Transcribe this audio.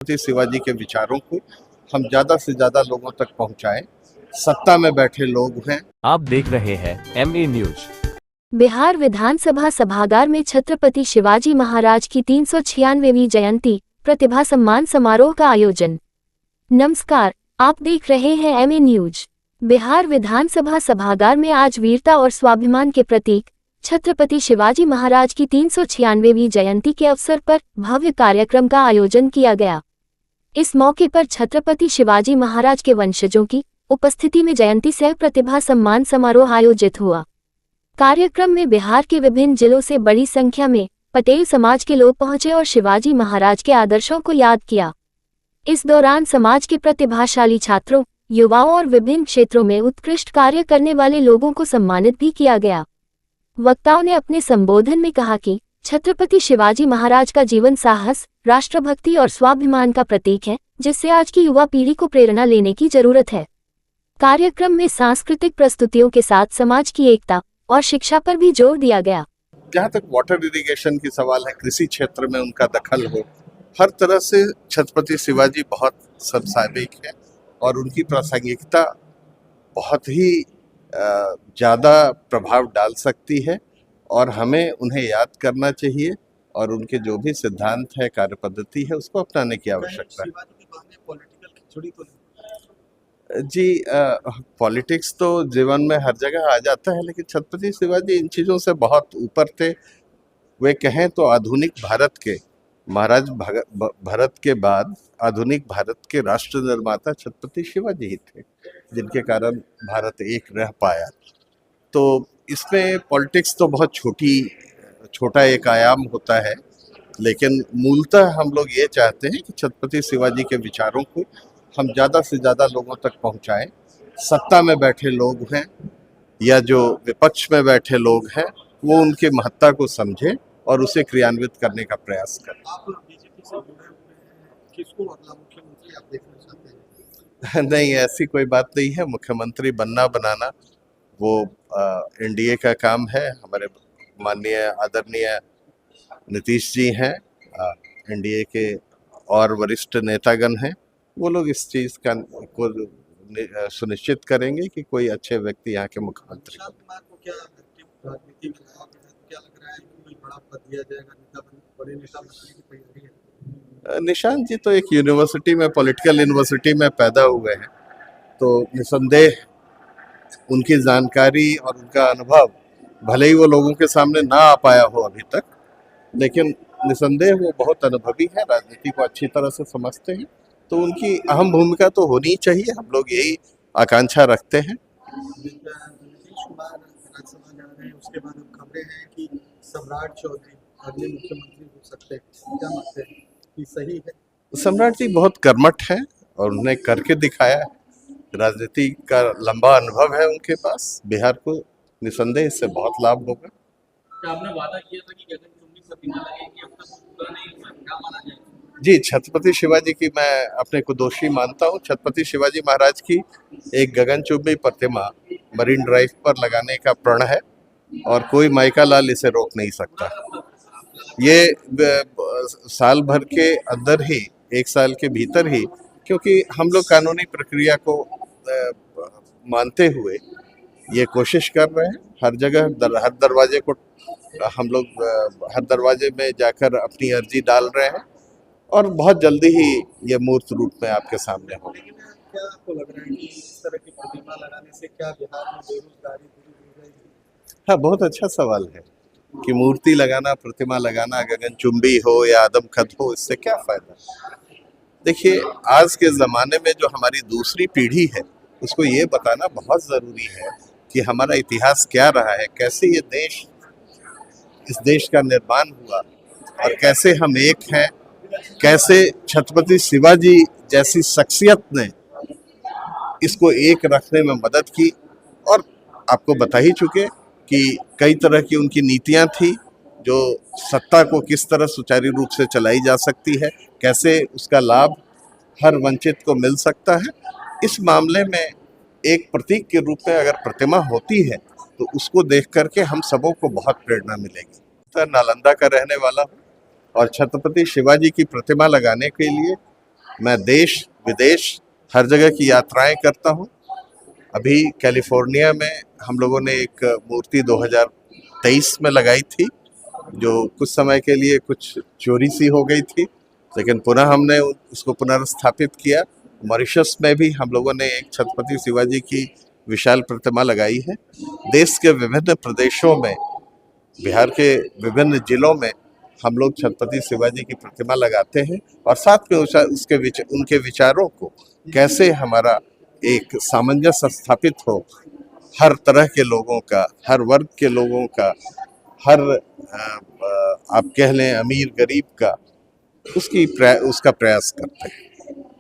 छत्रपति शिवाजी के विचारों को हम ज़्यादा से ज़्यादा लोगों तक पहुंचाएं। सत्ता में बैठे लोग हैं। आप देख रहे हैं MA न्यूज। बिहार विधानसभा सभागार में छत्रपति शिवाजी महाराज की 396वीं जयंती प्रतिभा सम्मान समारोह का आयोजन। नमस्कार, आप देख रहे हैं MA न्यूज। बिहार विधानसभा सभागार में आज वीरता और स्वाभिमान के प्रतीक छत्रपति शिवाजी महाराज की 396वीं जयंती के अवसर पर भव्य कार्यक्रम का आयोजन किया गया। इस मौके पर छत्रपति शिवाजी महाराज के वंशजों की उपस्थिति में जयंती सह प्रतिभा सम्मान समारोह आयोजित हुआ। कार्यक्रम में बिहार के विभिन्न जिलों से बड़ी संख्या में पटेल समाज के लोग पहुंचे और शिवाजी महाराज के आदर्शों को याद किया। इस दौरान समाज के प्रतिभाशाली छात्रों, युवाओं और विभिन्न क्षेत्रों में उत्कृष्ट कार्य करने वाले लोगों को सम्मानित भी किया गया। वक्ताओं ने अपने संबोधन में कहा कि छत्रपति शिवाजी महाराज का जीवन साहस, राष्ट्रभक्ति और स्वाभिमान का प्रतीक है, जिससे आज की युवा पीढ़ी को प्रेरणा लेने की जरूरत है। कार्यक्रम में सांस्कृतिक प्रस्तुतियों के साथ समाज की एकता और शिक्षा पर भी जोर दिया गया। जहाँ तक वाटर इरिगेशन की सवाल है, कृषि क्षेत्र में उनका दखल हो, हर तरह से छत्रपति शिवाजी बहुत समसामयिक है और उनकी प्रासंगिकता बहुत ही ज़्यादा प्रभाव डाल सकती है और हमें उन्हें याद करना चाहिए और उनके जो भी सिद्धांत है, कार्य पद्धति है, उसको अपनाने की आवश्यकता है। जी, पॉलिटिक्स तो जीवन में हर जगह आ जाता है, लेकिन छत्रपति शिवाजी इन चीज़ों से बहुत ऊपर थे। वे कहें तो आधुनिक भारत के महाराज भरत के बाद आधुनिक भारत के राष्ट्र निर्माता छत्रपति शिवाजी ही थे, जिनके कारण भारत एक रह पाया। तो इसमें पॉलिटिक्स तो बहुत छोटा एक आयाम होता है, लेकिन मूलतः हम लोग ये चाहते हैं कि छत्रपति शिवाजी के विचारों को हम ज़्यादा से ज़्यादा लोगों तक पहुंचाएं। सत्ता में बैठे लोग हैं या जो विपक्ष में बैठे लोग हैं, वो उनकी महत्ता को समझें और उसे क्रियान्वित करने का प्रयास करें। आप बीजेपी से जुड़े हुए हैं, किसको अगला मुख्यमंत्री आप देखना चाहते हैं? नहीं, ऐसी कोई बात नहीं है। मुख्यमंत्री बनना बनाना वो NDA का काम है। हमारे माननीय आदरणीय नीतीश जी हैं, NDA के और वरिष्ठ नेतागण हैं, वो लोग इस चीज़ का को सुनिश्चित करेंगे कि कोई अच्छे व्यक्ति यहाँ के मुख्यमंत्री। राजनीति में क्या लग रहा है कि कोई बड़ा पद दिया जाएगा, बड़े नेता बनने की तैयारी है? निशांत जी तो एक यूनिवर्सिटी में, पॉलिटिकल यूनिवर्सिटी में पैदा हुए हैं, तो निसंदेह उनकी जानकारी और उनका अनुभव भले ही वो लोगों के सामने ना आ पाया हो अभी तक, लेकिन निसंदेह वो बहुत अनुभवी है, राजनीति को अच्छी तरह से समझते हैं, तो उनकी अहम भूमिका तो होनी चाहिए। हम लोग यही आकांक्षा रखते हैं। नीतीश कुमार राज्यसभा जा रहे हैं, उसके बाद अब खबरें हैं कि सम्राट चौधरी अगले मुख्यमंत्री हो सकते हैं, क्या मानते हैं कि सही है? सम्राट जी बहुत कर्मठ हैं और उन्हें करके दिखाया है। राजनीति का लंबा अनुभव है उनके पास। बिहार को निसंदेह इससे बहुत लाभ होगा। क्या आपने वादा किया था कि गगनचुंबी प्रतिमा लगेगी, अब तक पूरा नहीं हुआ, क्या माना जाए? जी, छत्रपति शिवाजी की मैं अपने को दोषी मानता हूँ। छत्रपति शिवाजी महाराज की एक गगनचुंबी प्रतिमा मरीन ड्राइव पर लगाने का प्रण है और कोई माइका लाल इसे रोक नहीं सकता। ये साल भर के अंदर ही, एक साल के भीतर ही, क्योंकि हम लोग कानूनी प्रक्रिया को मानते हुए ये कोशिश कर रहे हैं। हर जगह हर दरवाजे को हम लोग हर दरवाजे में जाकर अपनी अर्जी डाल रहे हैं और बहुत जल्दी ही ये मूर्त रूप में आपके सामने होगी। क्या आपको लग रहा है कि इस तरह की प्रतिमा लगाने से क्या बिहार में बेरोजगारी दूर हो जाएगी? हाँ, बहुत अच्छा सवाल है कि मूर्ति लगाना, प्रतिमा लगाना, गगनचुंबी हो या आदमकद हो, इससे क्या फायदा? देखिए, आज के ज़माने में जो हमारी दूसरी पीढ़ी है, उसको ये बताना बहुत ज़रूरी है कि हमारा इतिहास क्या रहा है, कैसे ये देश, इस देश का निर्माण हुआ और कैसे हम एक हैं, कैसे छत्रपति शिवाजी जैसी शख्सियत ने इसको एक रखने में मदद की। और आपको बता ही चुके कि कई तरह की उनकी नीतियां थी, जो सत्ता को किस तरह सुचारू रूप से चलाई जा सकती है, कैसे उसका लाभ हर वंचित को मिल सकता है। इस मामले में एक प्रतीक के रूप में अगर प्रतिमा होती है तो उसको देख करके हम सबों को बहुत प्रेरणा मिलेगी। तो नालंदा का रहने वाला हूँ और छत्रपति शिवाजी की प्रतिमा लगाने के लिए मैं देश विदेश हर जगह की यात्राएं करता हूं। अभी कैलिफोर्निया में हम लोगों ने एक मूर्ति 2023 में लगाई थी, जो कुछ समय के लिए कुछ चोरी सी हो गई थी, लेकिन पुनः हमने उसको पुनर्स्थापित किया। मॉरिशस में भी हम लोगों ने एक छत्रपति शिवाजी की विशाल प्रतिमा लगाई है। देश के विभिन्न प्रदेशों में, बिहार के विभिन्न जिलों में हम लोग छत्रपति शिवाजी की प्रतिमा लगाते हैं और साथ में उनके विचारों को कैसे हमारा एक सामंजस्य स्थापित हो, हर तरह के लोगों का, हर वर्ग के लोगों का, हर आप कह लें अमीर गरीब का, उसका प्रयास करते हैं।